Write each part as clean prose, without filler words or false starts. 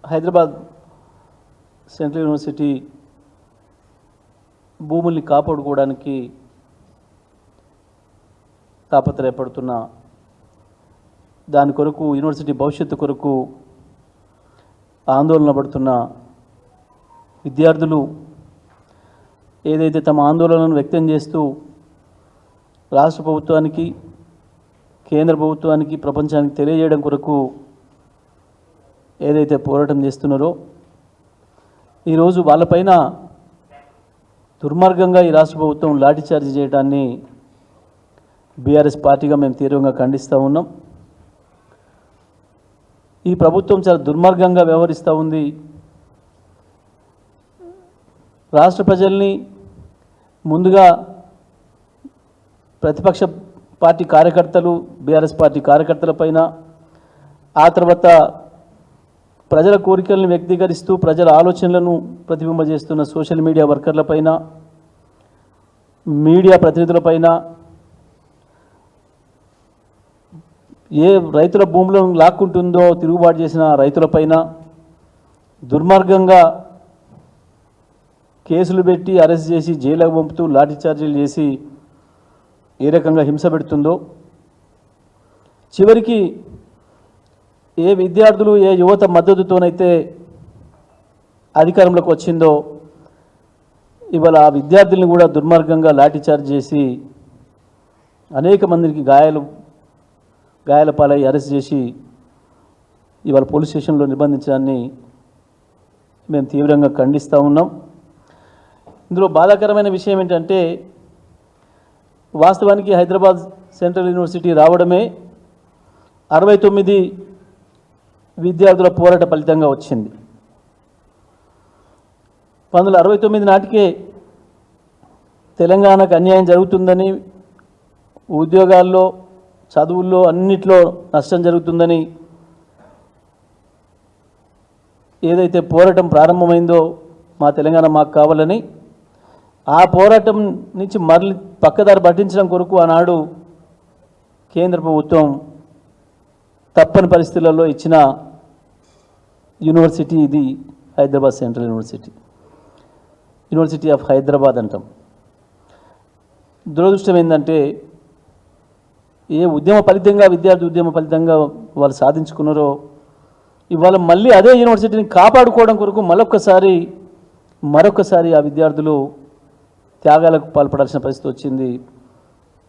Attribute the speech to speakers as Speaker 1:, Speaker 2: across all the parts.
Speaker 1: Hyderabad central university భూముల్ని కాపాడుకోవడానికి తాపత్రయపడుతున్న దాని కొరకు యూనివర్సిటీ భవిష్యత్తు కొరకు ఆందోళన పడుతున్న విద్యార్థులు ఏదైతే తమ ఆందోళనను వ్యక్తం చేస్తూ రాష్ట్ర ప్రభుత్వానికి కేంద్ర ప్రభుత్వానికి ప్రపంచానికి తెలియజేయడం కొరకు ఏదైతే పోరాటం చేస్తున్నారో ఈరోజు వాళ్ళపైన దుర్మార్గంగా ఈ రాష్ట్ర ప్రభుత్వం లాఠీచార్జ్ చేయడాన్ని బీఆర్ఎస్ పార్టీగా మేము తీవ్రంగా ఖండిస్తూ ఉన్నాం. ఈ ప్రభుత్వం చాలా దుర్మార్గంగా వ్యవహరిస్తూ ఉంది. రాష్ట్ర ప్రజల్ని ముందుగా ప్రతిపక్ష పార్టీ కార్యకర్తలు బీఆర్ఎస్ పార్టీ కార్యకర్తలపైన, ఆ తర్వాత ప్రజల కోరికలను వ్యక్తీకరిస్తూ ప్రజల ఆలోచనలను ప్రతిబింబజేస్తున్న సోషల్ మీడియా వర్కర్లపైన, మీడియా ప్రతినిధులపైన, ఏ రైతుల భూములను లాక్కుంటుందో తిరుగుబాటు చేసిన రైతులపైన దుర్మార్గంగా కేసులు పెట్టి అరెస్ట్ చేసి జైలుకు పంపుతూ లాఠీచార్జీలు చేసి ఏ రకంగా హింస పెడుతుందో, చివరికి ఏ విద్యార్థులు ఏ యువత మద్దతుతోనైతే అధికారంలోకి వచ్చిందో ఇవాళ ఆ విద్యార్థుల్ని కూడా దుర్మార్గంగా లాఠీచార్జ్ చేసి అనేక మందికి గాయాల పాలై అరెస్ట్ చేసి ఇవాళ పోలీస్ స్టేషన్లో నిర్బంధించడాన్ని మేము తీవ్రంగా ఖండిస్తూ ఉన్నాం. ఇందులో బాధాకరమైన విషయం ఏంటంటే వాస్తవానికి హైదరాబాద్ సెంట్రల్ యూనివర్సిటీ రావడమే 69 విద్యార్థుల పోరాట ఫలితంగా వచ్చింది. 1969 నాటికే తెలంగాణకు అన్యాయం జరుగుతుందని, ఉద్యోగాల్లో చదువుల్లో అన్నిట్లో నష్టం జరుగుతుందని ఏదైతే పోరాటం ప్రారంభమైందో మా తెలంగాణ మాకు కావాలని, ఆ పోరాటం నుంచి మరలి పక్కదారి పట్టించడం కొరకు ఆనాడు కేంద్ర ప్రభుత్వం తప్పని పరిస్థితులలో ఇచ్చిన యూనివర్సిటీ ఇది Hyderabad central university of Hyderabad అంటాం. దురదృష్టం ఏంటంటే ఏ ఉద్యమ ఫలితంగా విద్యార్థి ఉద్యమ ఫలితంగా వాళ్ళు సాధించుకున్నారో ఇవాళ మళ్ళీ అదే యూనివర్సిటీని కాపాడుకోవడం కొరకు మరొకసారి ఆ విద్యార్థులు త్యాగాలకు పాల్పడాల్సిన పరిస్థితి వచ్చింది.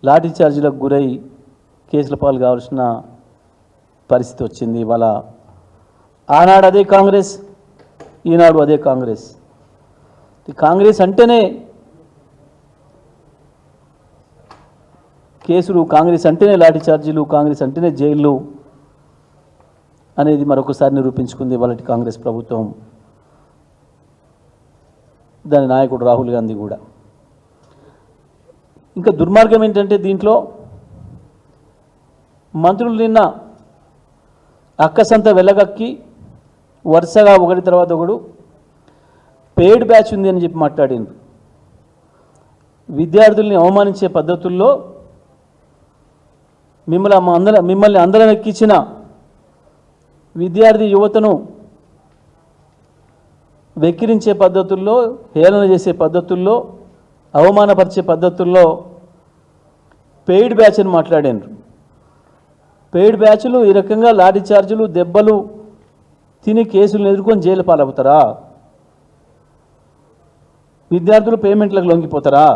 Speaker 1: లాఠీ చార్జీలకు గురై కేసుల పాలు కావాల్సిన పరిస్థితి వచ్చింది. ఇవాళ ఆనాడు అదే కాంగ్రెస్, ఈనాడు అదే కాంగ్రెస్. కాంగ్రెస్ అంటేనే కేసులు, కాంగ్రెస్ అంటేనే లాఠీ చార్జీలు, కాంగ్రెస్ అంటేనే జైళ్ళు అనేది మరొకసారి నిరూపించుకుంది వాళ్ళ కాంగ్రెస్ ప్రభుత్వం, దాని నాయకుడు రాహుల్ గాంధీ కూడా. ఇంకా దుర్మార్గం ఏంటంటే దీంట్లో మంత్రులు నిన్న అక్కసంత వెళ్ళగక్కి వరుసగా ఒకటి తర్వాత ఒకడు పెయిడ్ బ్యాచ్ ఉంది అని చెప్పి మాట్లాడింది. విద్యార్థుల్ని అవమానించే పద్ధతుల్లో మిమ్మల్ని అందరం ఎక్కించిన విద్యార్థి యువతను వెక్కిరించే పద్ధతుల్లో, హేళన చేసే పద్ధతుల్లో, అవమానపరిచే పద్ధతుల్లో పెయిడ్ బ్యాచ్ అని మాట్లాడారు. పెయిడ్ బ్యాచ్లు ఈ రకంగా లాఠీ చార్జీలు, దెబ్బలు తిని కేసులు ఎదుర్కొని జైలు పాలవుతారా? విద్యార్థులు పేమెంట్లకు లొంగిపోతారా?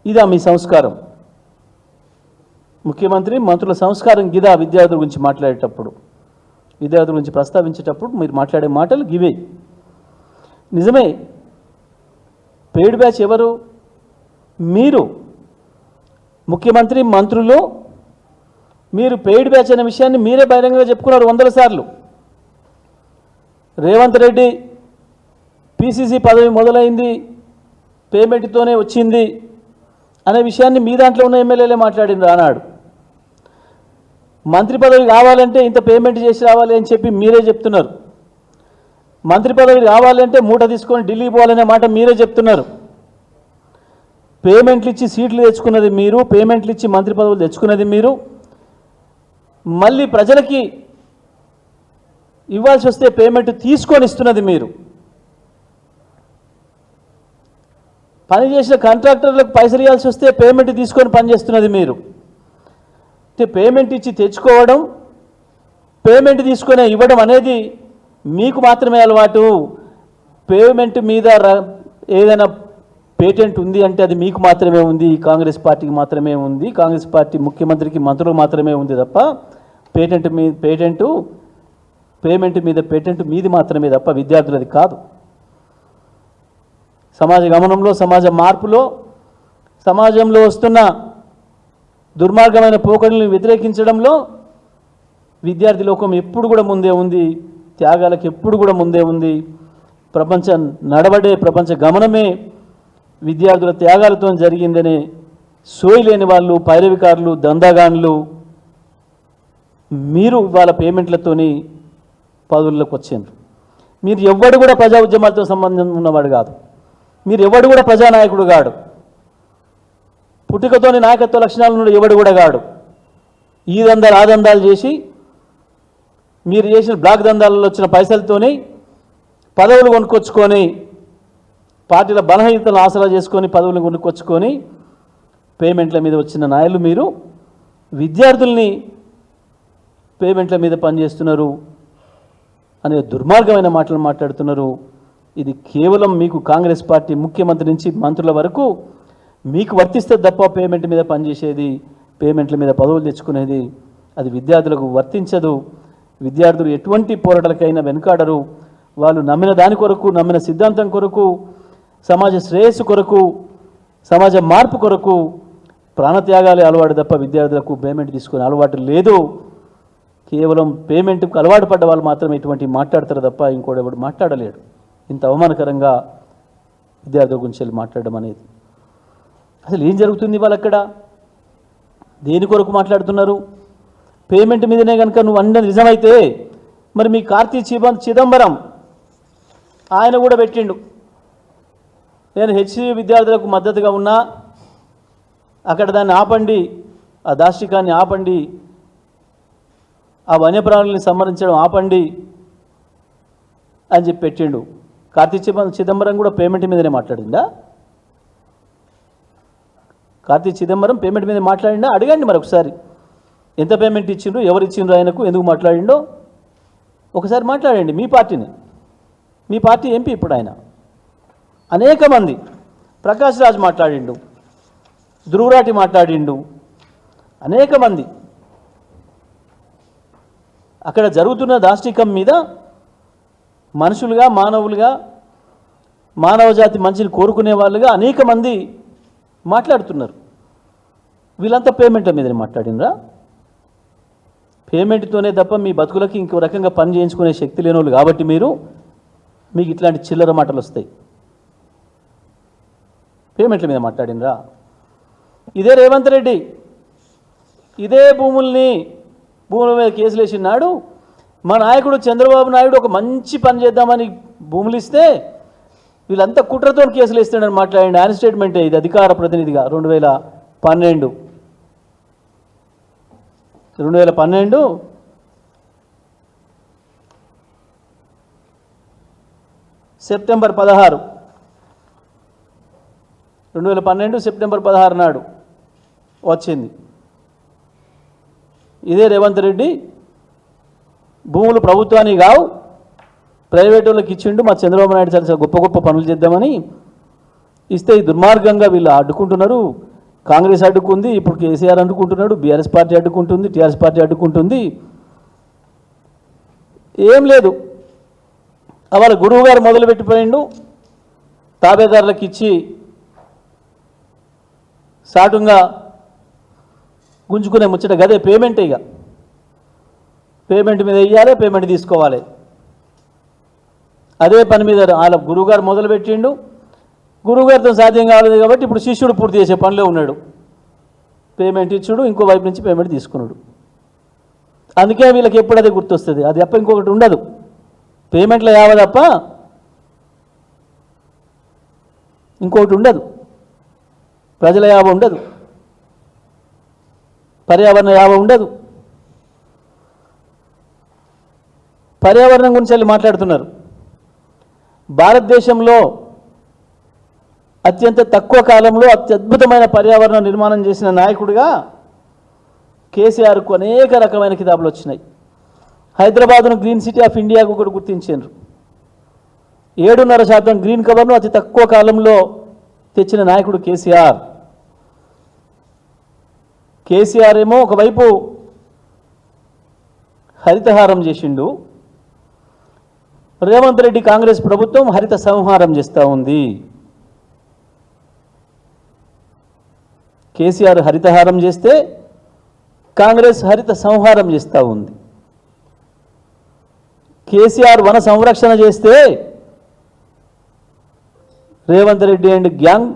Speaker 1: ఇదా మీ సంస్కారం? ముఖ్యమంత్రి మంత్రుల సంస్కారం గిదా? విద్యార్థుల గురించి మాట్లాడేటప్పుడు, విద్యార్థుల గురించి ప్రస్తావించేటప్పుడు మీరు మాట్లాడే మాటలు గివే. నిజమే, పెయిడ్ బ్యాచ్ ఎవరు? మీరు ముఖ్యమంత్రి, మంత్రులు. మీరు పెయిడ్ బ్యాచ్ అనే విషయాన్ని మీరే బహిరంగంగా చెప్పుకున్నారు 100 సార్లు. రేవంత్ రెడ్డి పిసిసి పదవి మొదలైంది పేమెంట్తోనే వచ్చింది అనే విషయాన్ని మీ దాంట్లో ఉన్న ఎమ్మెల్యేలే మాట్లాడింది ఆనాడు. మంత్రి పదవి కావాలంటే ఇంత పేమెంట్ చేసి రావాలి అని చెప్పి మీరే చెప్తున్నారు. మంత్రి పదవి రావాలంటే మూట తీసుకొని ఢిల్లీ పోవాలనే మాట మీరే చెప్తున్నారు. పేమెంట్లు ఇచ్చి సీట్లు తెచ్చుకున్నది మీరు, పేమెంట్లు ఇచ్చి మంత్రి పదవులు తెచ్చుకున్నది మీరు. మళ్ళీ ప్రజలకి ఇవ్వాల్సి వస్తే పేమెంట్ తీసుకొని ఇస్తున్నది మీరు. పని చేసిన కాంట్రాక్టర్లకు పైసలు ఇవ్వాల్సి వస్తే పేమెంట్ తీసుకొని పనిచేస్తున్నది మీరు. పేమెంట్ ఇచ్చి తెచ్చుకోవడం, పేమెంట్ తీసుకొని ఇవ్వడం అనేది మీకు మాత్రమే అలవాటు. పేమెంట్ మీద ఏదైనా పేటెంట్ ఉంది అంటే అది మీకు మాత్రమే ఉంది, కాంగ్రెస్ పార్టీకి మాత్రమే ఉంది, కాంగ్రెస్ పార్టీ ముఖ్యమంత్రికి మంత్రులకు మాత్రమే ఉంది తప్ప పేమెంట్ మీద పేటెంట్ మీది మాత్రమే తప్ప విద్యార్థులది కాదు. సమాజ గమనంలో, సమాజ మార్పులో, సమాజంలో వస్తున్న దుర్మార్గమైన పోకడలను వ్యతిరేకించడంలో విద్యార్థి లోకం ఎప్పుడు కూడా ముందే ఉంది, త్యాగాలకు ఎప్పుడు కూడా ముందే ఉంది. ప్రపంచ గమనమే విద్యార్థుల త్యాగాలతో జరిగిందనే సోయి లేని వాళ్ళు, పైరవికారులు, దందాగాన్లు మీరు వాళ్ళ పేమెంట్లతోని పదవుల్లోకి వచ్చారు. మీరు ఎవ్వడు కూడా ప్రజా ఉద్యమాలతో సంబంధం ఉన్నవాడు కాదు, మీరు ఎవడు కూడా ప్రజానాయకుడు కాడు, పుట్టుకతోని నాయకత్వ లక్షణాలు ఉన్న ఎవడు కూడా కాడు. ఈ దందాలు ఆ దందాలు చేసి మీరు చేసిన బ్లాక్ దందాలలో వచ్చిన పైసలతోని పదవులు కొనుక్కొచ్చుకొని, పార్టీల బలహీనతలను ఆసరా చేసుకొని పదవులను కొనుక్కొచ్చుకొని పేమెంట్ల మీద వచ్చిన నాయకులు మీరు విద్యార్థుల్ని పేమెంట్ల మీద పనిచేస్తున్నారు అనే దుర్మార్గమైన మాటలు మాట్లాడుతున్నారు. ఇది కేవలం మీకు కాంగ్రెస్ పార్టీ ముఖ్యమంత్రి నుంచి మంత్రుల వరకు మీకు వర్తిస్తే తప్ప పేమెంట్ మీద పనిచేసేది, పేమెంట్ల మీద పదవులు తెచ్చుకునేది అది విద్యార్థులకు వర్తించదు. విద్యార్థులు ఎటువంటి పోరాటాలకైనా వెనుకాడరు. వాళ్ళు నమ్మిన దాని కొరకు, నమ్మిన సిద్ధాంతం కొరకు, సమాజ శ్రేయస్సు కొరకు, సమాజ మార్పు కొరకు ప్రాణత్యాగాలే అలవాటు తప్ప విద్యార్థులకు పేమెంట్ తీసుకునే అలవాటు లేదు. కేవలం పేమెంట్కు అలవాటు పడ్డ వాళ్ళు మాత్రమే ఇటువంటి మాట్లాడతారు తప్ప ఇంకోడెవడు మాట్లాడలేడు. ఇంత అవమానకరంగా విద్యార్థుల గురించి వెళ్ళి మాట్లాడడం అనేది అసలు ఏం జరుగుతుంది? వాళ్ళు అక్కడ దేని కొరకు మాట్లాడుతున్నారు? పేమెంట్ మీదనే కనుక నువ్వు అన్నది నిజమైతే మరి మీ కార్తీ చిదంబరం ఆయన కూడా పెట్టిండు, నేను హెచ్సి విద్యార్థులకు మద్దతుగా ఉన్నా, అక్కడ దాన్ని ఆపండి, ఆ దాష్టికాన్ని ఆపండి, ఆ వన్యప్రాణుల్ని సంహరించడం ఆపండి అని చెప్పి పెట్టిండు. కార్తీ చిదంబరం కూడా పేమెంట్ మీదనే మాట్లాడిందా? కార్తీ చిదంబరం పేమెంట్ మీద మాట్లాడిందా? అడగండి మరి ఒకసారి, ఎంత పేమెంట్ ఇచ్చిండ్రు, ఎవరు ఇచ్చిండ్రు, ఆయనకు ఎందుకు మాట్లాడిండో ఒకసారి మాట్లాడండి. మీ పార్టీ ఎంపీ ఇప్పుడు ఆయన అనేక మంది, ప్రకాష్ రాజ్ మాట్లాడిండు, ధ్రువరాటి మాట్లాడిండు, అనేక మంది అక్కడ జరుగుతున్న దాష్టికం మీద మనుషులుగా, మానవజాతి మంచిని కోరుకునే వాళ్ళుగా అనేక మంది మాట్లాడుతున్నారు. వీళ్ళంతా పేమెంట్ల మీదనే మాట్లాడినరా? పేమెంట్తోనే తప్ప మీ బతుకులకి ఇంకో రకంగా పని చేయించుకునే శక్తి లేని వాళ్ళు కాబట్టి మీకు ఇట్లాంటి చిల్లర మాటలు వస్తాయి. పేమెంట్ల మీద మాట్లాడినరా? ఇదే రేవంత్ రెడ్డి ఇదే భూముల మీద కేసులు వేసినాడు. మా నాయకుడు చంద్రబాబు నాయుడు ఒక మంచి పని చేద్దామని భూములు ఇస్తే వీళ్ళంతా కుట్రతో కేసులు ఇస్తాడని మాట్లాడండి. ఆయన స్టేట్మెంటే ఇది, అధికార ప్రతినిధిగా 2012 సెప్టెంబర్ 16 నాడు వచ్చింది. ఇదే రేవంత్ రెడ్డి భూములు ప్రభుత్వానికి కావు, ప్రైవేట్ వాళ్ళకి ఇచ్చిండు, మా చంద్రబాబు నాయుడు చాలా గొప్ప పనులు చేద్దామని ఇస్తే ఈ దుర్మార్గంగా వీళ్ళు అడ్డుకుంటున్నారు. కాంగ్రెస్ అడ్డుకుంది, ఇప్పుడు కేసీఆర్ అడ్డుకుంటున్నాడు, బీఆర్ఎస్ పార్టీ అడ్డుకుంటుంది, టీఆర్ఎస్ పార్టీ అడ్డుకుంటుంది. ఏం లేదు, వాళ్ళ గురువు గారు మొదలుపెట్టిపోయిండు, తాబేదారులకు ఇచ్చి సాటుగా గుంజుకునే ముచ్చట గదే పేమెంట్. ఇక పేమెంట్ మీద వెయ్యాలి, పేమెంట్ తీసుకోవాలి. అదే పని మీద వాళ్ళ గురువుగారు మొదలుపెట్టిండు, గురువుగారితో సాధ్యం కాలేదు కాబట్టి ఇప్పుడు శిష్యుడు పూర్తి చేసే పనిలో ఉన్నాడు. పేమెంట్ ఇచ్చుడు, ఇంకో వైపు నుంచి పేమెంట్ తీసుకున్నాడు. అందుకే వీళ్ళకి ఎప్పుడు అదే గుర్తొస్తుంది, అది తప్ప ఇంకొకటి ఉండదు. పేమెంట్ల యావ తప్ప ఇంకొకటి ఉండదు. ప్రజల యావ ఉండదు, పర్యావరణ యావ ఉండదు, పర్యావరణం గురించి వెళ్ళి మాట్లాడుతున్నారు. భారతదేశంలో అత్యంత తక్కువ కాలంలో అత్యద్భుతమైన పర్యావరణ నిర్మాణం చేసిన నాయకుడిగా కేసీఆర్కు అనేక రకమైన కితాబులు వచ్చినాయి. హైదరాబాద్ను గ్రీన్ సిటీ ఆఫ్ ఇండియాకు కూడా గుర్తించారు. 7.5% గ్రీన్ కవర్ను అతి తక్కువ కాలంలో తెచ్చిన నాయకుడు కేసీఆర్. కేసీఆర్ ఏమో ఒకవైపు హరితహారం చేసిండు, రేవంత్ రెడ్డి కాంగ్రెస్ ప్రభుత్వం హరిత సంహారం చేస్తూ ఉంది. కేసీఆర్ హరితహారం చేస్తే కాంగ్రెస్ హరిత సంహారం చేస్తూ ఉంది. కేసీఆర్ వన సంరక్షణ చేస్తే రేవంత్ రెడ్డి అండ్ గ్యాంగ్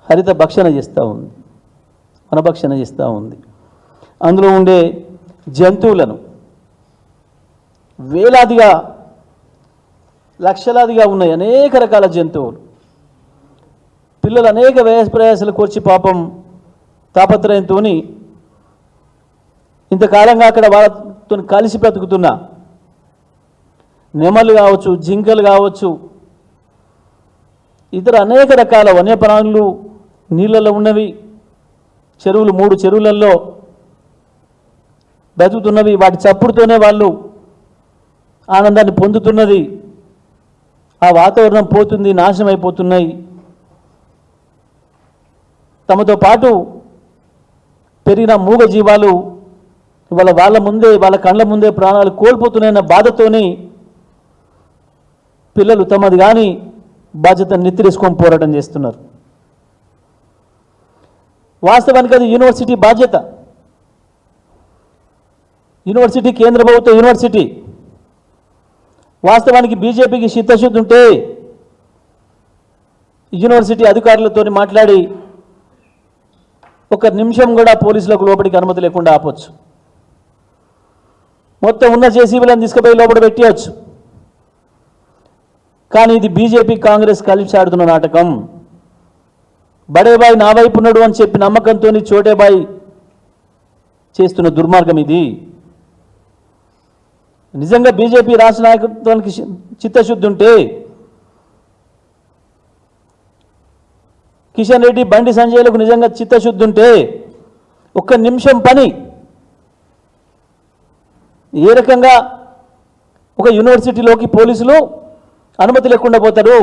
Speaker 1: హరిత భక్షణ చేస్తూ ఉంది, వనభక్షణ చేస్తూ ఉంది. అందులో ఉండే జంతువులను వేలాదిగా లక్షలాదిగా ఉన్నాయి, అనేక రకాల జంతువులు. పిల్లలు అనేక ప్రయాసాలు కోర్చి పాపం తాపత్రయంతో ఇంతకాలంగా అక్కడ వాళ్ళతో కలిసి బ్రతుకుతున్న నెమలు కావచ్చు, జింకలు కావచ్చు, ఇతర అనేక రకాల వన్యప్రాణులు నీళ్ళలో ఉన్నవి, చెరువులు 3 చెరువులలో బ్రతుకుతున్నవి. వాటి చప్పుడుతోనే వాళ్ళు ఆనందాన్ని పొందుతున్నది. ఆ వాతావరణం పోతుంది, నాశనం అయిపోతున్నాయి. తమతో పాటు పెరిగిన మూగ జీవాలు వాళ్ళ కళ్ళ ముందే ప్రాణాలు కోల్పోతున్నాయన్న బాధతోని పిల్లలు తమది కానీ బాధ్యతను నెత్తిరేసుకొని పోరాటం చేస్తున్నారు. వాస్తవానికి అది యూనివర్సిటీ బాధ్యత. యూనివర్సిటీ కేంద్ర ప్రభుత్వ యూనివర్సిటీ. వాస్తవానికి బీజేపీకి చిత్తశుద్ధి ఉంటే యూనివర్సిటీ అధికారులతో మాట్లాడి 1 నిమిషం కూడా పోలీసులకు లోపలికి అనుమతి లేకుండా ఆపొచ్చు. మొత్తం ఉన్న జేసీబీలను తీసుకుపోయి లోపల పెట్టవచ్చు. కానీ ఇది బీజేపీ కాంగ్రెస్ కలిసి ఆడుతున్న నాటకం. బడేబాయి నా వైపు ఉన్నాడు అని చెప్పి నమ్మకంతో చోటేబాయి చేస్తున్న దుర్మార్గం ఇది. నిజంగా బీజేపీ రాష్ట్ర నాయకత్వానికి చిత్తశుద్ధి ఉంటే కిషన్ రెడ్డి, బండి సంజయ్లకు నిజంగా చిత్తశుద్ధి ఉంటే 1 నిమిషం పని ఏ రకంగా ఒక యూనివర్సిటీలోకి పోలీసులు అనుమతి లేకుండా పోతారు?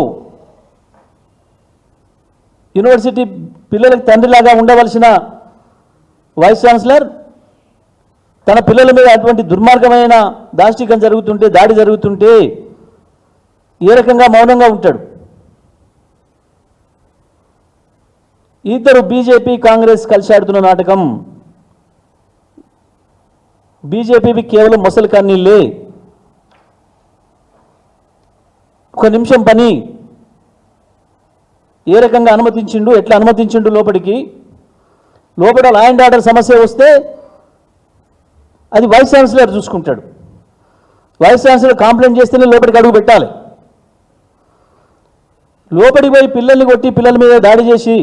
Speaker 1: యూనివర్సిటీ పిల్లలకు తండ్రిలాగా ఉండవలసిన వైస్ ఛాన్సలర్ తన పిల్లల మీద అటువంటి దుర్మార్గమైన దాష్టికం జరుగుతుంటే, దాడి జరుగుతుంటే ఏ రకంగా మౌనంగా ఉంటాడు? ఇద్దరు బీజేపీ కాంగ్రెస్ కలిసి ఆడుతున్న నాటకం. బీజేపీవి కేవలం మొసలి కన్నీళ్ళే. 1 నిమిషం పని ఏ రకంగా అనుమతించిండు, ఎట్లా అనుమతించిండు లోపలికి? లోపల లా అండ్ ఆర్డర్ సమస్య వస్తే అది వైస్ ఛాన్సలర్ చూసుకుంటాడు. వైస్ ఛాన్సలర్ కంప్లైంట్ చేస్తేనే లోపలికి అడుగు పెట్టాలి. లోపలికి పోయి పిల్లల్ని కొట్టి పిల్లల మీద దాడి చేసి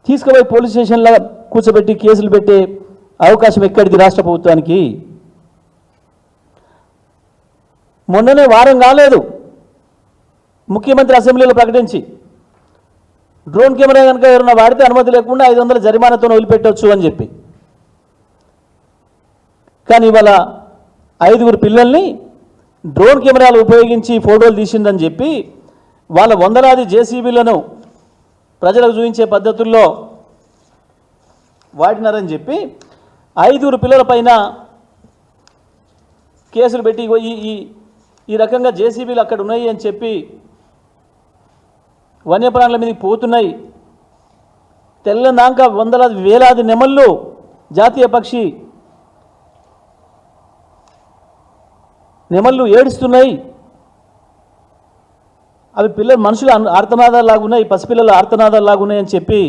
Speaker 1: తీసుకుపోయి పోలీస్ స్టేషన్లో కూర్చోబెట్టి కేసులు పెట్టే అవకాశం ఎక్కడిది రాష్ట్ర ప్రభుత్వానికి? మొన్ననే వారం కాలేదు ముఖ్యమంత్రి అసెంబ్లీలో ప్రకటించి డ్రోన్ కెమెరా కనుక ఎవరైనా వాడితే అనుమతి లేకుండా 500 జరిమానాతో వదిలిపెట్టవచ్చు అని చెప్పి. కానీ ఇవాళ 5గురు పిల్లల్ని డ్రోన్ కెమెరాలు ఉపయోగించి ఫోటోలు తీసిందని చెప్పి వాళ్ళ వందలాది జేసీబీలను ప్రజలకు చూపించే పద్ధతుల్లో వాడినారని చెప్పి 5గురు పిల్లల పైన కేసులు పెట్టి ఈ రకంగా జేసీబీలు అక్కడ ఉన్నాయి అని చెప్పి వన్యప్రాణుల మీదకి పోతున్నాయి. తెల్లనాక వందలాది వేలాది నెమళ్ళు, జాతీయ పక్షి నెమళ్ళు ఏడుస్తున్నాయి. అవి పిల్లలు మనుషులు ఆర్తనాదాలు లాగున్నాయి, పసిపిల్లలు ఆర్తనాదాలు లాగున్నాయి అని చెప్పి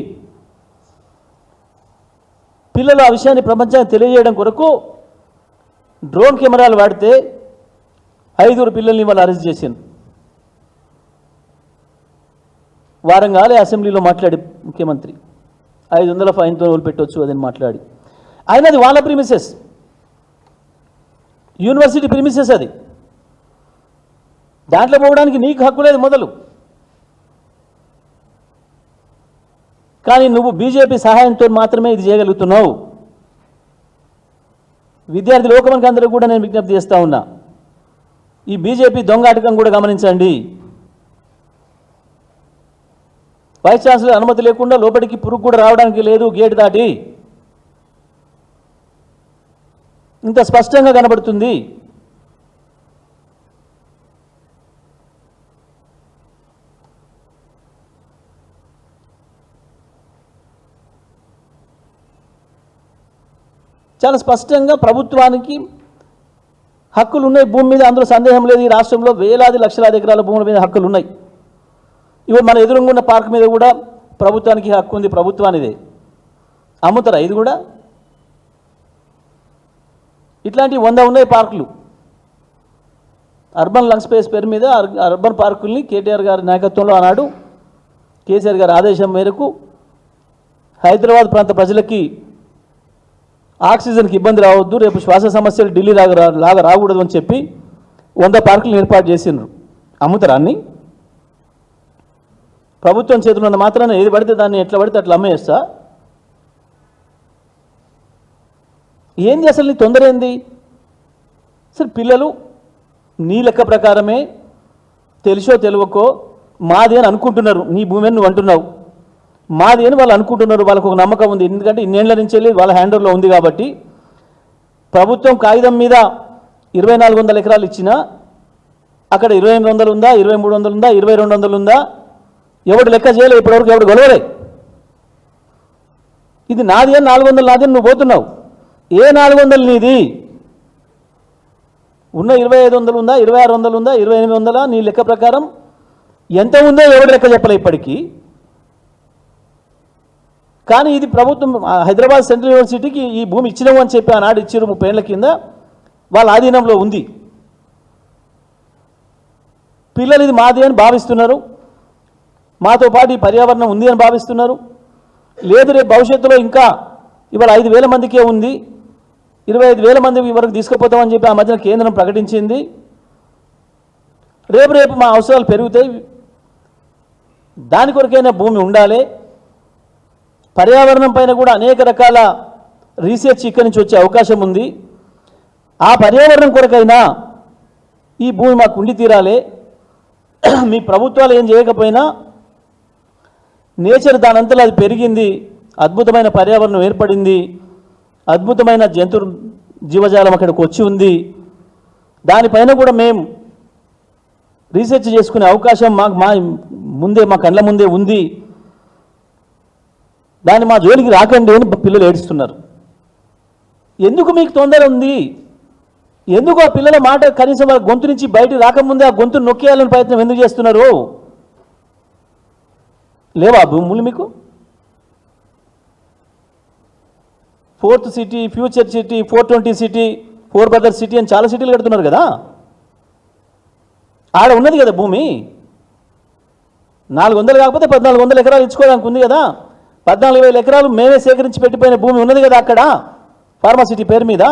Speaker 1: పిల్లలు ఆ విషయాన్ని ప్రపంచానికి తెలియజేయడం కొరకు డ్రోన్ కెమెరాలు వాడితే 5గురు పిల్లల్ని వాళ్ళు అరెస్ట్ చేశారు. వారం కాలే అసెంబ్లీలో మాట్లాడి ముఖ్యమంత్రి 500 ఫైన్తో వదిలిపెట్టవచ్చు అదని మాట్లాడి. అయినది వాళ్ళ ప్రిమిసెస్, యూనివర్సిటీ ప్రిమిసెస్ అది. దాంట్లో పోవడానికి నీకు హక్కు లేదు మొదలు. కానీ నువ్వు బీజేపీ సహాయంతో మాత్రమే ఇది చేయగలుగుతున్నావు. విద్యార్థి లోకమనికి అందరూ కూడా నేను విజ్ఞప్తి చేస్తూ ఉన్నా, ఈ బీజేపీ దొంగాటకం కూడా గమనించండి. వైస్ ఛాన్సలర్ అనుమతి లేకుండా లోపలికి పురుగు కూడా రావడానికి లేదు గేటు దాటి. ఇంత స్పష్టంగా కనబడుతుంది. చాలా స్పష్టంగా ప్రభుత్వానికి హక్కులు ఉన్నాయి భూమి మీద, అందులో సందేహం లేదు. ఈ రాష్ట్రంలో వేలాది లక్షలాది ఎకరాల భూముల మీద హక్కులు ఉన్నాయి. ఇవి మన ఎదురుగా ఉన్న పార్క్ మీద కూడా ప్రభుత్వానికి హక్కు ఉంది, ప్రభుత్వానిదే. అమ్ముతారా ఇది కూడా? ఇట్లాంటి 100 ఉన్నాయి పార్కులు. అర్బన్ లంగ్ స్పేస్ పేరు మీద అర్బన్ పార్కుల్ని కేటీఆర్ గారి నాయకత్వంలో ఆనాడు కేసీఆర్ గారి ఆదేశం మేరకు హైదరాబాద్ ప్రాంత ప్రజలకి ఆక్సిజన్కి ఇబ్బంది రావద్దు, రేపు శ్వాస సమస్యలు ఢిల్లీ లాగా రాకూడదు అని చెప్పి 100 పార్కులను ఏర్పాటు చేసిండ్రు. అమ్ముతారా అన్ని? ప్రభుత్వం చేతులు ఉన్న మాత్రాన ఏది పడితే దాన్ని ఎట్లా పడితే అట్లా అమ్మేస్తా? ఏంది అసలు నీ తొందర ఏంది? అసలు పిల్లలు నీ లెక్క ప్రకారమే తెలుసో తెలియకో మాది అని అనుకుంటున్నారు. నీ భూమి అని నువ్వు అంటున్నావు, మాది అని వాళ్ళు అనుకుంటున్నారు. వాళ్ళకు ఒక నమ్మకం ఉంది, ఎందుకంటే ఇన్నేళ్ల నుంచి వెళ్ళి వాళ్ళ హ్యాండర్లో ఉంది కాబట్టి. ప్రభుత్వం కాగితం మీద 2400 ఎకరాలు ఇచ్చినా అక్కడ 2800 ఉందా, 2300 ఉందా, 2200 ఉందా, ఎవడు లెక్క చేయలే ఇప్పటివరకు, ఎవడు గొలవలే. ఇది నాది అని 400 నాది అని నువ్వు పోతున్నావు. ఏ 400 నీది? ఉన్న 2500 ఉందా, 2600 ఉందా, 2800? నీ లెక్క ప్రకారం ఎంత ఉందో ఎవడు లెక్క చెప్పలే ఇప్పటికీ. కానీ ఇది ప్రభుత్వం హైదరాబాద్ సెంట్రల్ యూనివర్సిటీకి ఈ భూమి ఇచ్చినాము అని చెప్పి ఆనాడు ఇచ్చారు 30 ఏళ్ల కింద, వాళ్ళ ఆధీనంలో ఉంది. పిల్లలు ఇది మాది అని భావిస్తున్నారు, మాతో పాటు ఈ పర్యావరణం ఉంది అని భావిస్తున్నారు. లేదు రేపు భవిష్యత్తులో ఇంకా ఇవాళ 5000 మందికే ఉంది, 25,000 మంది వరకు తీసుకుపోతామని చెప్పి ఆ మధ్యన కేంద్రం ప్రకటించింది. రేపు మా అవసరాలు పెరుగుతాయి, దాని కొరకైనా భూమి ఉండాలి. పర్యావరణం పైన కూడా అనేక రకాల రీసెర్చ్ ఇక్కడి నుంచి వచ్చే అవకాశం ఉంది. ఆ పర్యావరణం కొరకైనా ఈ భూమి మాకు ఉండి తీరాలి. మీ ప్రభుత్వాలు ఏం చేయకపోయినా నేచర్ దానంతలో అది పెరిగింది, అద్భుతమైన పర్యావరణం ఏర్పడింది, అద్భుతమైన జంతు జీవజాలం అక్కడికి వచ్చి ఉంది. దానిపైన కూడా మేము రీసెర్చ్ చేసుకునే అవకాశం మా కళ్ళ ముందే ఉంది. దాన్ని మా జోలికి రాకండి అని పిల్లలు ఏడుస్తున్నారు. ఎందుకు మీకు తొందర ఉంది? ఎందుకు ఆ పిల్లల మాట కనీసం వాళ్ళ గొంతు నుంచి బయటికి రాకముందే ఆ గొంతును నొక్కేయాలని ప్రయత్నం ఎందుకు చేస్తున్నారు? లేవా భూములు మీకు? 4th city, future city, 420 city, 4 brothers city అని చాలా సిటీలు కడుతున్నారు కదా. ఆడ ఉన్నది కదా భూమి. 400 కాకపోతే 1400 ఎకరాలు ఇచ్చుకోవడానికి ఉంది కదా. 14,000 ఎకరాలు మేమే సేకరించి పెట్టిపోయిన భూమి ఉన్నది కదా అక్కడ ఫార్మాసిటీ పేరు మీద.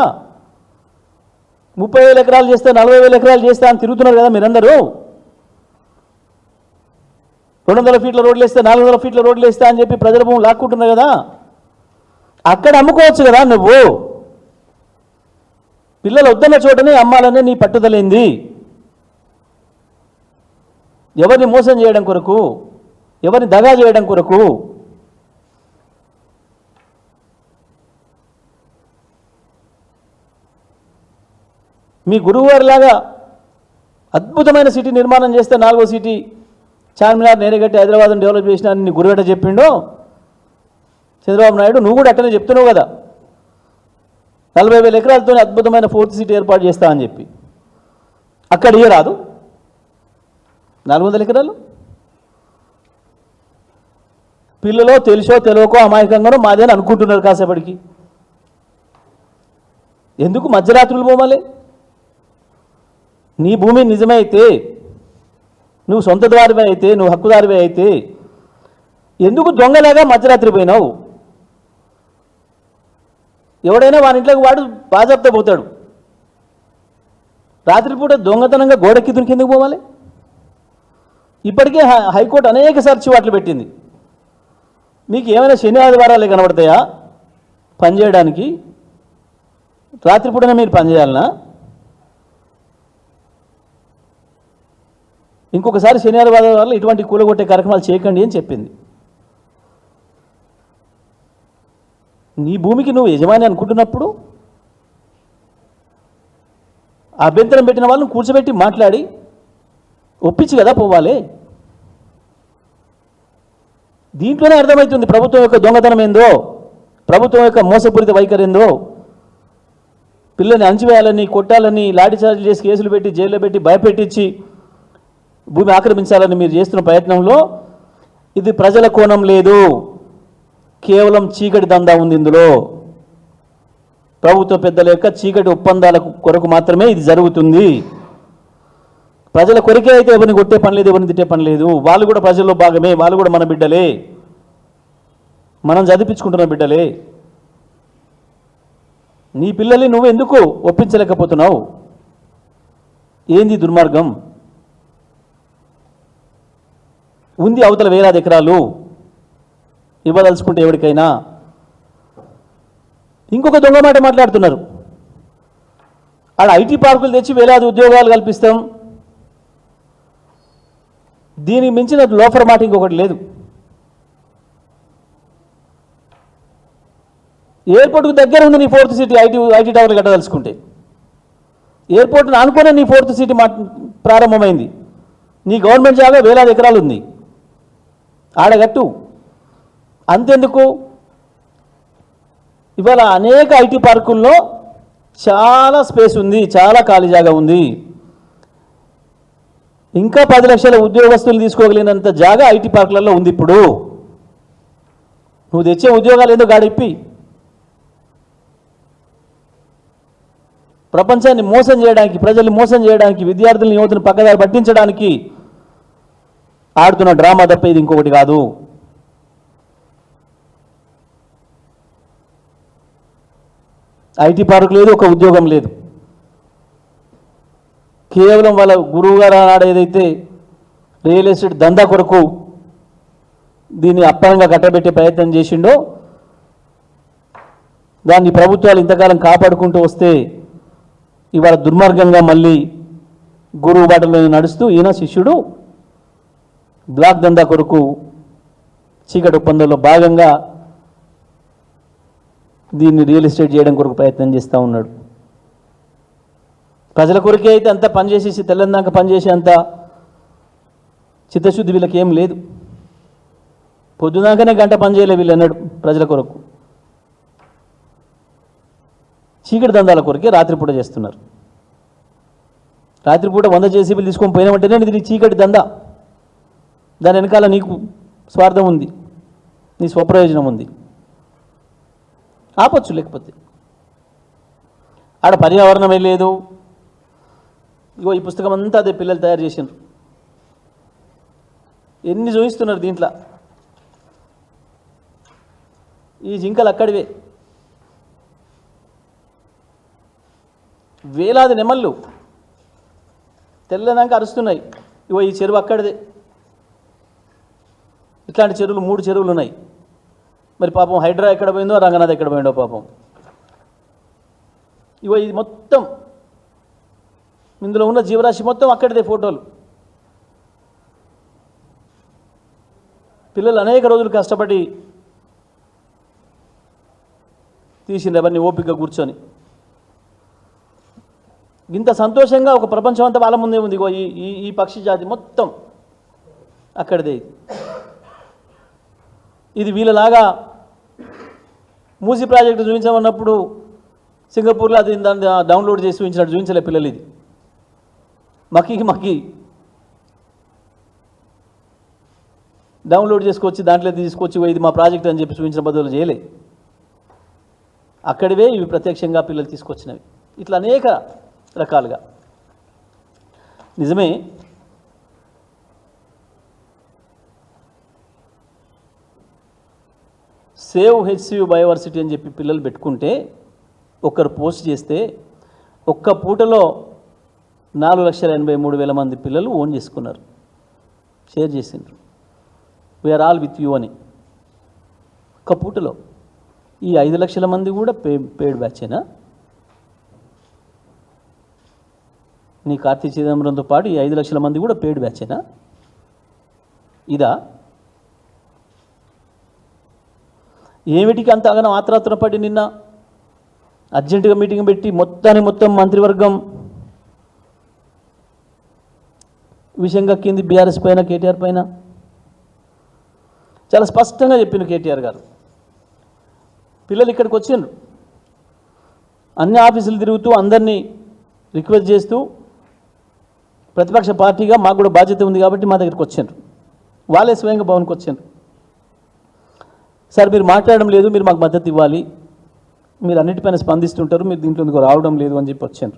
Speaker 1: 30,000 ఎకరాలు చేస్తే 40,000 ఎకరాలు చేస్తే అని తిరుగుతున్నారు కదా మీరందరూ. 200 ఫీట్ల రోడ్లు వేస్తే 400 ఫీట్ల రోడ్లు వేస్తే అని చెప్పి ప్రజల భూములు లాక్కుంటున్నారు కదా. అక్కడ అమ్ముకోవచ్చు కదా నువ్వు. పిల్లలు వద్దన్న చోటనే అమ్మాలనే నీ పట్టుదలైంది. ఎవరిని మోసం చేయడం కొరకు, ఎవరిని దగా చేయడం కొరకు. మీ గురువు గారిలాగా అద్భుతమైన సిటీ నిర్మాణం చేస్తే 4వ సిటీ చార్మినార్ నేరేగట్టి హైదరాబాద్ని డెవలప్ చేసిన నీ గురువేట చెప్పిండో చంద్రబాబు నాయుడు, నువ్వు కూడా అట్టనే చెప్తున్నావు కదా. 40,000 ఎకరాలతో అద్భుతమైన 4th సిటీ ఏర్పాటు చేస్తా అని చెప్పి. అక్కడ రాదు 400 ఎకరాలు. పిల్లలో తెలుసో తెలియకో అమాయకంగానో మాదేని అనుకుంటున్నారు కాసేపటికి. ఎందుకు మధ్యరాత్రులు పోవాలి? నీ భూమి నిజమే అయితే, నువ్వు సొంత దారివే అయితే, నువ్వు హక్కుదారివే అయితే ఎందుకు దొంగలాగా మధ్యరాత్రి పోయినావు? ఎవడైనా వాని ఇంట్లోకి వాడు బాజాప్తా పోతాడు. రాత్రిపూట దొంగతనంగా గోడెక్కి కిందకు పోవాలి? ఇప్పటికే హైకోర్టు అనేక సార్లు చివాట్లు పెట్టింది. మీకు ఏమైనా శని ఆదివారాలే కనబడతాయా పనిచేయడానికి? రాత్రిపూటనే మీరు పనిచేయాలనా? ఇంకొకసారి శని ఆదివారాలు ఇటువంటి కూలగొట్టే కార్యక్రమాలు చేయకండి అని చెప్పింది. నీ భూమికి నువ్వు యజమాని అనుకుంటున్నప్పుడు అభ్యంతరం పెట్టిన వాళ్ళని కూర్చోబెట్టి మాట్లాడి ఒప్పించి కదా పోవాలి. దీంట్లోనే అర్థమవుతుంది ప్రభుత్వం యొక్క దొంగతనం ఏందో, ప్రభుత్వం యొక్క మోసపూరిత వైఖరి ఏందో. పిల్లల్ని అణచివేయాలని, కొట్టాలని, లాఠీచార్జీలు చేసి కేసులు పెట్టి జైల్లో పెట్టి భయపెట్టించి భూమి ఆక్రమించాలని మీరు చేస్తున్న ప్రయత్నంలో ఇది ప్రజల కోణం లేదు, కేవలం చీకటి దందా ఉంది ఇందులో. ప్రభుత్వ పెద్దల యొక్క చీకటి ఒప్పందాల కొరకు మాత్రమే ఇది జరుగుతుంది. ప్రజల కొరికే అయితే ఎవరిని కొట్టే పని లేదు, ఎవరిని తిట్టే పని లేదు. వాళ్ళు కూడా ప్రజల్లో భాగమే, వాళ్ళు కూడా మన బిడ్డలే, మనం చదివించుకుంటున్న బిడ్డలే. నీ పిల్లల్ని నువ్వు ఎందుకు ఒప్పించలేకపోతున్నావు? ఏంది దుర్మార్గం? ఉంది అవతల వేలాది ఎకరాలు ఇవ్వదలుచుకుంటే ఎవరికైనా. ఇంకొక దొంగ మాట మాట్లాడుతున్నారు. ఆడ ఐటీ పార్కులు తెచ్చి వేలాది ఉద్యోగాలు కల్పిస్తాం. దీనికి మించిన లోఫర్ మాట ఇంకొకటి లేదు. ఎయిర్పోర్ట్కు దగ్గర ఉంది నీ ఫోర్త్ సిటీ, ఐటీ టవర్లు కట్టదలుచుకుంటే. ఎయిర్పోర్ట్ను అనుకునే నీ ఫోర్త్ సిటీ ప్రారంభమైంది. నీ గవర్నమెంట్ జాగా వేలాది ఎకరాలు ఉంది, ఆడగట్టు. అంతెందుకు, ఇవాళ అనేక ఐటీ పార్కుల్లో చాలా స్పేస్ ఉంది, చాలా ఖాళీ జాగా ఉంది. ఇంకా 10 లక్షల ఉద్యోగస్తులు తీసుకోగలిగినంత జాగా ఐటీ పార్కులలో ఉంది. ఇప్పుడు నువ్వు తెచ్చే ఉద్యోగాలు ఏందో గాడిప్పి ప్రపంచాన్ని మోసం చేయడానికి, ప్రజల్ని మోసం చేయడానికి, విద్యార్థులను యువతను పక్కదారి పట్టించడానికి ఆడుతున్న డ్రామా తప్ప ఇది ఇంకొకటి కాదు. ఐటీ పార్క్ లేదు, ఒక ఉద్యోగం లేదు. కేవలం వాళ్ళ గురువు గారు ఆనాడు ఏదైతే రియల్ ఎస్టేట్ దందా కొరకు దీన్ని అప్పనంగా కట్టబెట్టే ప్రయత్నం చేసిండో దాన్ని ప్రభుత్వాలు ఇంతకాలం కాపాడుకుంటూ వస్తే ఇవాళ దుర్మార్గంగా మళ్ళీ గురువు బాటలో నడుస్తూ ఈయన శిష్యుడు బ్లాక్ దందా కొరకు చీకటి ఒప్పందంలో భాగంగా దీన్ని రియల్ ఎస్టేట్ చేయడం కొరకు ప్రయత్నం చేస్తూ ఉన్నాడు. ప్రజల కొరకే అయితే అంతా పనిచేసేసి తెల్లందాక పనిచేసే అంత చిత్తశుద్ధి వీళ్ళకి ఏం లేదు. పొద్దుదాకానే గంట పనిచేయలే వీళ్ళు అన్నాడు ప్రజల కొరకు. చీకటి దందాల కొరకే రాత్రిపూట చేస్తున్నారు. రాత్రిపూట 100 జేసీబీలు తీసుకొని పోయినామంటేనే ఇది నీ చీకటి దందా. దాని వెనకాల నీకు స్వార్థం ఉంది, నీ స్వప్రయోజనం ఉంది. ఆపచ్చు, లేకపోతే ఆడ పర్యావరణమే లేదు. ఇగో ఈ పుస్తకం అంతా అదే పిల్లలు తయారు చేసినారు. ఎన్ని చూపిస్తున్నారు దీంట్లో. ఈ జింకలు అక్కడివే, వేలాది నెమళ్ళు తెల్లదాక అరుస్తున్నాయి. ఇగో ఈ చెరువు అక్కడిదే. ఇట్లాంటి చెరువులు 3 చెరువులు ఉన్నాయి. మరి పాపం హైడ్రా ఎక్కడ పోయిందో, రంగనాథ్ ఎక్కడ పోయిందో పాపం. ఇగో ఇది మొత్తం ఇందులో ఉన్న జీవరాశి మొత్తం అక్కడిదే ఫోటోలు. పిల్లలు అనేక రోజులు కష్టపడి తీసిండ్రు అవన్నీ ఓపికగా కూర్చొని. ఇంత సంతోషంగా ఒక ప్రపంచం అంతా వాళ్ళ ముందే ఉంది. ఈ పక్షి జాతి మొత్తం అక్కడిదే. ఇది వీళ్ళలాగా మూసీ ప్రాజెక్టు చూపించమన్నప్పుడు సింగపూర్లో అది దాన్ని డౌన్లోడ్ చేసి చూపించినట్టు చూపించలే పిల్లలు. ఇది మక్కి డౌన్లోడ్ చేసుకొచ్చి దాంట్లో తీసుకొచ్చి ఇది మా ప్రాజెక్ట్ అని చెప్పి చూపించిన బదులు చేయలే. అక్కడివే ఇవి ప్రత్యక్షంగా పిల్లలు తీసుకొచ్చినవి. ఇట్లా అనేక రకాలుగా. నిజమే, సేవ్ హెచ్సియు బయోవర్సిటీ అని చెప్పి పిల్లలు పెట్టుకుంటే, ఒకరు పోస్ట్ చేస్తే ఒక్క పూటలో 4,83,000 మంది పిల్లలు ఓన్ చేసుకున్నారు, షేర్ చేసిండ్రు. వీఆర్ ఆల్ విత్ యూ అని. ఒక్క పూటలో ఈ 5 లక్షల మంది కూడా పేడ్ బ్యాచేనా? నీ కార్తీ చిదంబరంతో పాటు ఈ 5 లక్షల మంది కూడా పేడ్ బ్యాచేనా? ఇదా? ఏమిటికి అంత అగనం ఆత్రాత్ర పడి నిన్న అర్జెంటుగా మీటింగ్ పెట్టి మొత్తం మంత్రివర్గం విషయం కక్కింది బీఆర్ఎస్ పైన, కేటీఆర్ పైన. చాలా స్పష్టంగా చెప్పిండు కేటీఆర్ గారు. పిల్లలు ఇక్కడికి వచ్చిండ్రు, అన్ని ఆఫీసులు తిరుగుతూ అందరినీ రిక్వెస్ట్ చేస్తూ ప్రతిపక్ష పార్టీగా మాకు కూడా బాధ్యత ఉంది కాబట్టి మా దగ్గరికి వచ్చిండ్రు. వాళ్ళే స్వయంగా భవన్కి వచ్చిండ్రు. సార్ మీరు మాట్లాడడం లేదు, మీరు మాకు మద్దతు ఇవ్వాలి, మీరు అన్నిటిపైన స్పందిస్తుంటారు, మీరు దీంట్లో ఎందుకు రావడం లేదు అని చెప్పి వచ్చారు.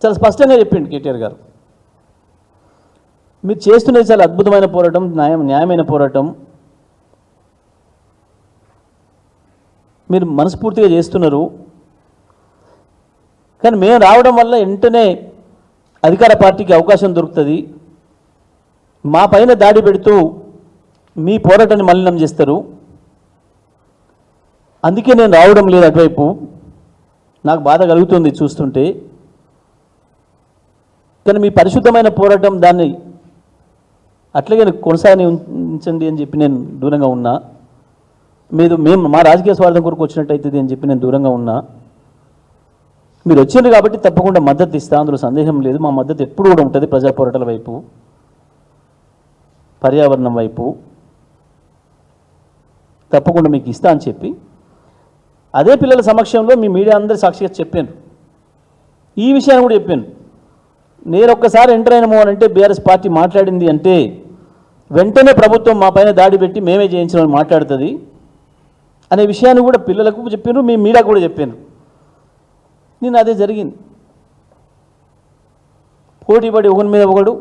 Speaker 1: చాలా స్పష్టంగా చెప్పిండు కేటీఆర్ గారు. మీరు చేస్తున్నది చాలా అద్భుతమైన పోరాటం, న్యాయమైన పోరాటం, మీరు మనస్ఫూర్తిగా చేస్తున్నారు. కానీ మేము రావడం వల్ల వెంటనే అధికార పార్టీకి అవకాశం దొరుకుతుంది, మా పైన దాడి పెడుతూ మీ పోరాటాన్ని మలినం చేస్తారు. అందుకే నేను రావడం లేదు అటువైపు. నాకు బాధ కలుగుతుంది చూస్తుంటే. కానీ మీ పరిశుద్ధమైన పోరాటం దాన్ని అట్లాగే కొనసాగించండి అని చెప్పి నేను దూరంగా ఉన్నా. మేము మా రాజకీయ స్వార్థం కొరకు వచ్చినట్టయితుంది అని చెప్పి నేను దూరంగా ఉన్నా. మీరు వచ్చిండ్రు కాబట్టి తప్పకుండా మద్దతు ఇస్తా, అందులో సందేహం లేదు. మా మద్దతు ఎప్పుడు కూడా ఉంటుంది ప్రజా పోరాటాల వైపు, పర్యావరణం వైపు. తప్పకుండా మీకు ఇస్తా అని చెప్పి అదే పిల్లల సమక్షంలో మీ మీడియా అందరి సాక్షిగా చెప్పాను. ఈ విషయాన్ని కూడా చెప్పాను. నేను ఒక్కసారి ఎంటర్ అయినమో అని అంటే బీఆర్ఎస్ పార్టీ మాట్లాడింది అంటే వెంటనే ప్రభుత్వం మా పైన దాడి పెట్టి మేమే చేయించమని మాట్లాడుతుంది అనే విషయాన్ని కూడా పిల్లలకు చెప్పాను, మీ మీడియా కూడా చెప్పాను. నేను అదే జరిగింది. పోటీపడి ఒకరి మీద ఒకడు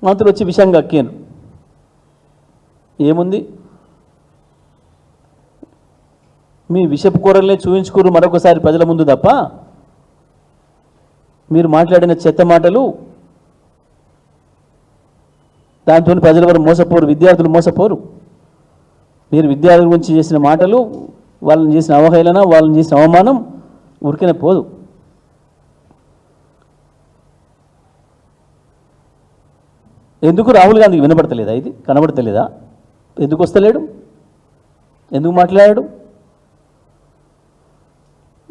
Speaker 1: మంత్రులు వచ్చి విషయంగా అక్కాను. ఏముంది, మీ విషపు కూరలనే చూపించుకోరు మరొకసారి ప్రజల ముందు తప్ప మీరు మాట్లాడిన చెత్త మాటలు దాంతో ప్రజల వారు మోసపోరు, విద్యార్థులు మోసపోరు. మీరు విద్యార్థుల గురించి చేసిన మాటలు, వాళ్ళని చేసిన అవహేళన, వాళ్ళని చేసిన అవమానం ఊరికనే పోదు. ఎందుకు రాహుల్ గాంధీకి వినపడతలేదా? ఇది కనబడతలేదా? ఎందుకు వస్తలేడు? ఎందుకు మాట్లాడాడు?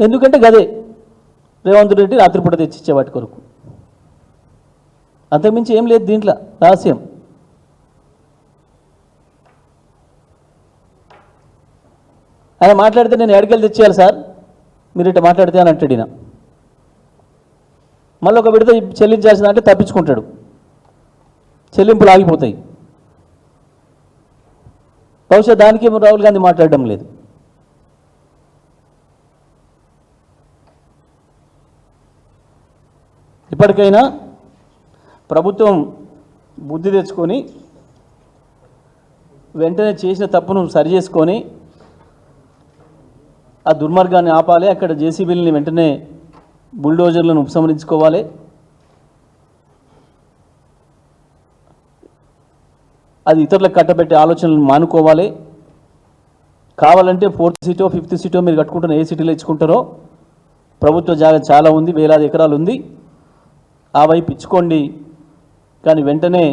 Speaker 1: ఎందుకంటే గదే రేవంత్ రెడ్డి రాత్రిపూట తెచ్చిచ్చే వాటి కొరకు. అంతకుమించి ఏం లేదు దీంట్లో రహస్యం. ఆయన మాట్లాడితే నేను ఎడకెళ్ళి తెచ్చేయాలి సార్, మీరు ఇట్లా మాట్లాడితే అని అంటాడు. ఈయన మళ్ళీ ఒక విడత చెల్లించాల్సిన అంటే తప్పించుకుంటాడు, చెల్లింపులు ఆగిపోతాయి. బహుశా దానికి రాహుల్ గాంధీ మాట్లాడడం లేదు. ఇప్పటికైనా ప్రభుత్వం బుద్ధి తెచ్చుకొని వెంటనే చేసిన తప్పును సరిచేసుకొని ఆ దుర్మార్గాన్ని ఆపాలి. అక్కడ జేసీబీలని వెంటనే బుల్డోజర్లను ఉపసంహరించుకోవాలి. అది ఇతరులకు కట్టబెట్టే ఆలోచనలను మానుకోవాలి. కావాలంటే 4th సీటో 5th సీటో మీరు కట్టుకుంటున్న ఏ సిటీలో ఇచ్చుకుంటారో ప్రభుత్వ జాగా చాలా ఉంది, వేలాది ఎకరాలు ఉంది, ఆ వైపు ఇచ్చుకోండి. కానీ వెంటనే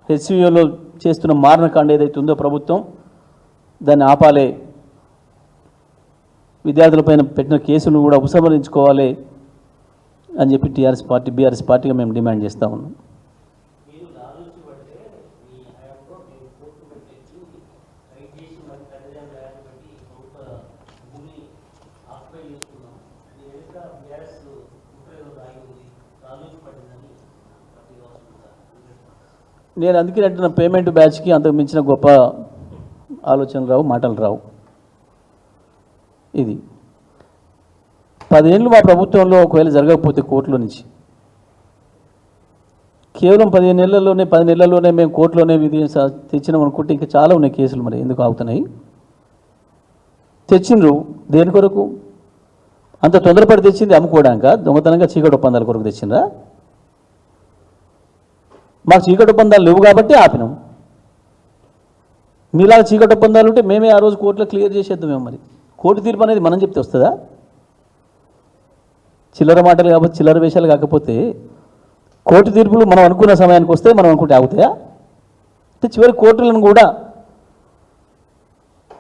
Speaker 1: హెచ్సియూలో చేస్తున్న మారణకాండ ఏదైతే ఉందో ప్రభుత్వం దాన్ని ఆపాలి. విద్యార్థులపైన పెట్టిన కేసును కూడా ఉపసంహరించుకోవాలి అని చెప్పి బీఆర్ఎస్ పార్టీగా మేము డిమాండ్ చేస్తూ ఉన్నాం. నేను అందుకే అంటున్న పేమెంట్ బ్యాచ్కి అంతకు మించిన గొప్ప ఆలోచనలు రావు, మాటలు రావు. ఇది 10 ఏళ్ళు మా ప్రభుత్వంలో ఒకవేళ జరగకపోతే కోర్టులో నుంచి కేవలం 10 నెలల్లోనే మేము కోర్టులోనే విధి తెచ్చినాం అనుకుంటే ఇంకా చాలా ఉన్నాయి కేసులు. మరి ఎందుకు ఆగుతున్నాయి? తెచ్చిండ్రు దేని కొరకు? అంత తొందరపడి తెచ్చింది అమ్ముకోవడానిక, దొంగతనంగా చీకటి ఒప్పందాల కొరకు తెచ్చిందా? మాకు చీకటి ఒప్పందాలు లేవు కాబట్టి ఆపినాం. మీలాగా చీకటి ఒప్పందాలు ఉంటే మేమే ఆ రోజు కోర్టులో క్లియర్ చేసేద్దాం. మేము మరి కోర్టు తీర్పు అనేది మనం చెప్తే వస్తుందా? చిల్లర మాటలు కాకపోతే, చిల్లర వేషాలు కాకపోతే కోర్టు తీర్పులు మనం అనుకున్న సమయానికి వస్తే మనం అనుకుంటే ఆగుతాయా? అంటే చివరి కోర్టులను కూడా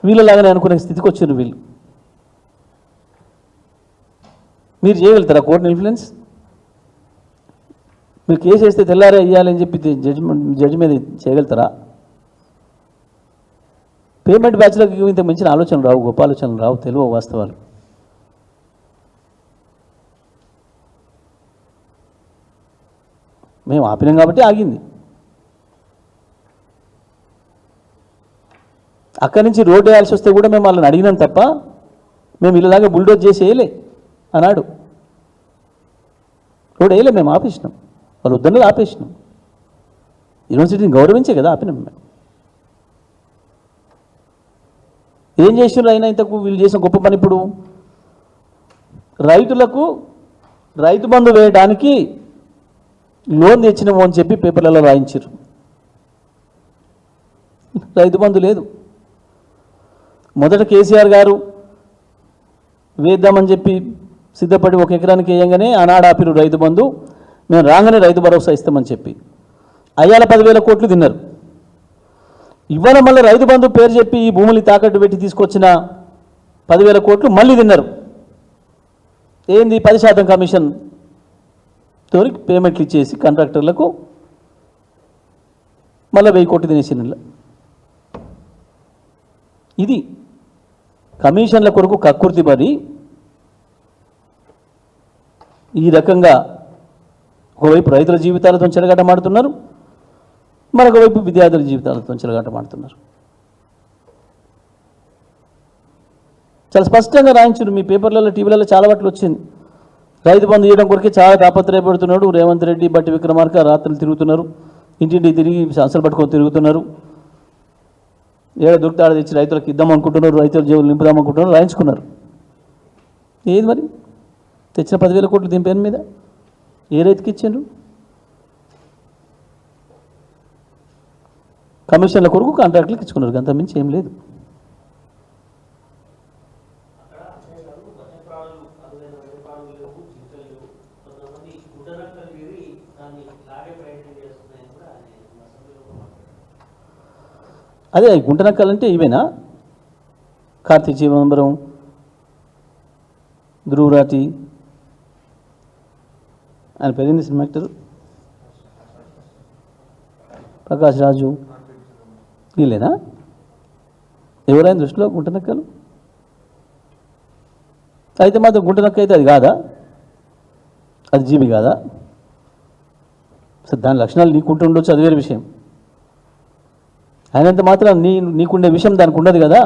Speaker 1: వీళ్ళలాగానే అనుకునే స్థితికి వచ్చారు వీళ్ళు. మీరు చేయగలుగుతారా కోర్టుని ఇన్ఫ్లుయెన్స్? మీరు కేసు వేస్తే తెల్లారే ఇవ్వాలని చెప్పి జడ్జి మీద చేయగలుగుతారా? పేమెంట్ బ్యాచ్లకు ఇంత మించిన ఆలోచనలు రావు, గొప్ప ఆలోచనలు రావు, తెలివ వాస్తవాలు. మేము ఆపినాం కాబట్టి ఆగింది. అక్కడి నుంచి రోడ్డు వేయాల్సి వస్తే కూడా మేము వాళ్ళని అడిగినాం తప్ప మేము ఇలాగే బుల్డోజ్ చేసి వేయలే అన్నాడు. రోడ్ వేయలే, మేము ఆపేసినాం. వాళ్ళు వద్దన్నది ఆపేసినాం. యూనివర్సిటీని గౌరవించే కదా ఆపినాం మేము. ఏం చేసినారు అయినా ఇంతకు వీళ్ళు చేసిన గొప్ప పని? ఇప్పుడు రైతులకు రైతు బంధు వేయడానికి లోన్ తెచ్చినాము అని చెప్పి పేపర్లలో రాయించారు. రైతు బంధు లేదు. మొదట కేసీఆర్ గారు వేద్దామని చెప్పి సిద్ధపడి 1 ఎకరానికి వేయంగానే ఆనాడు ఆపిరు రైతు బంధు. మేము రాగానే రైతు భరోసా ఇస్తామని చెప్పి అయ్యాల 10,000 కోట్లు తిన్నారు. ఇవాళ మళ్ళీ రైతు బంధు పేరు చెప్పి ఈ భూములు తాకట్టు పెట్టి తీసుకొచ్చిన 10,000 కోట్లు మళ్ళీ తిన్నారు. ఏంది? 10% కమిషన్ తోరి పేమెంట్లు ఇచ్చేసి కాంట్రాక్టర్లకు మళ్ళీ 1000 కోట్లు తినేసిన. ఇది కమిషన్ల కొరకు కక్కుర్తి పడి ఈ రకంగా ఒకవైపు రైతుల జీవితాలతో చెలగాటమాడుతున్నారు, మరొకవైపు విద్యార్థుల జీవితాలతో చెలగాటమాడుతున్నారు. చాలా స్పష్టంగా రాయించారు మీ పేపర్లలో, టీవీలలో చాలా వాటిలో వచ్చింది. రైతు బంధు చేయడం కొరకే చాలా తాపత్రయపడుతున్నాడు రేవంత్ రెడ్డి, బట్టి విక్రమార్క. రాత్రులు తిరుగుతున్నారు, ఇంటింటి తిరిగి సంస్థలు పట్టుకొని తిరుగుతున్నారు. ఏడ దొరికితే ఆడ తెచ్చి రైతులకు ఇద్దాం అనుకుంటున్నారు, రైతుల జేబులు నింపుదాం అనుకుంటున్నారు, రాయించుకున్నారు. ఏది మరి తెచ్చిన 10,000 కోట్లు దీని పేరు మీద ఏ రైతుకి ఇచ్చారు? కమిషన్ల కొరకు కాంట్రాక్టులకు ఇచ్చుకున్నారు, అంత మించి ఏం లేదు. అదే గుంటనక్కలంటే ఇవేనా? కార్తీక చిదంబరం, ధ్రువరాటి, ఆయన పెరిగింది సినిమా యాక్టర్ ప్రకాష్ రాజు, వీళ్ళేనా? ఎవరైనా దృష్టిలో గుంటనక్కలు? అయితే మాత్రం గుంటనక్క అయితే అది కాదా? అది జీవి కాదా? సరే, దాని లక్షణాలు నీకుంటూ ఉండొచ్చు, అది వేరే విషయం. అయినంత మాత్రం నీకుండే విషయం దానికి ఉండదు కదా.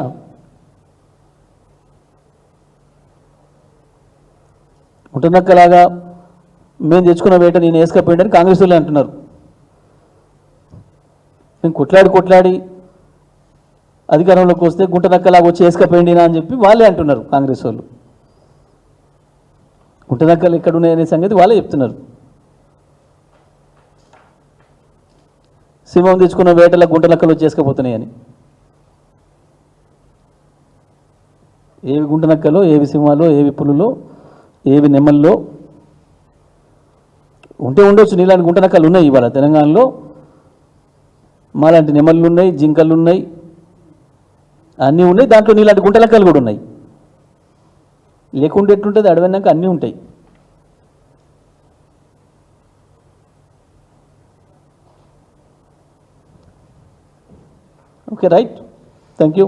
Speaker 1: గుంటనక్కలాగా మేము తెచ్చుకున్న వేట నేను వేసుకపోయిందని కాంగ్రెస్ వాళ్ళు అంటున్నారు. నేను కొట్లాడి అధికారంలోకి వస్తే గుంటనక్కలాగా వచ్చి వేసుకపోయిండినా అని చెప్పి వాళ్ళే అంటున్నారు కాంగ్రెస్ వాళ్ళు. గుంటనక్కలు ఎక్కడున్నాయనే సంగతి వాళ్ళే చెప్తున్నారు. సింహం తెచ్చుకున్న వేటల గుంటనక్కలు వచ్చి వేసుకపోతున్నాయని. ఏవి గుంటనక్కలో, ఏవి సింహాలో, ఏవి పులులో, ఏవి నెమ్మల్లో ఉంటే ఉండొచ్చు. నీలాంటి గుంటనక్కలు ఉన్నాయి ఇవాళ తెలంగాణలో. మాలాంటి నెమళ్ళు ఉన్నాయి, జింకలు ఉన్నాయి, అన్నీ ఉన్నాయి. దాంట్లో నీలాంటి గుంటనక్కలు కూడా ఉన్నాయి. లేకుంటే ఎట్లుంటుంది? అడవన్నాక అన్నీ ఉంటాయి. Okay, right, thank you.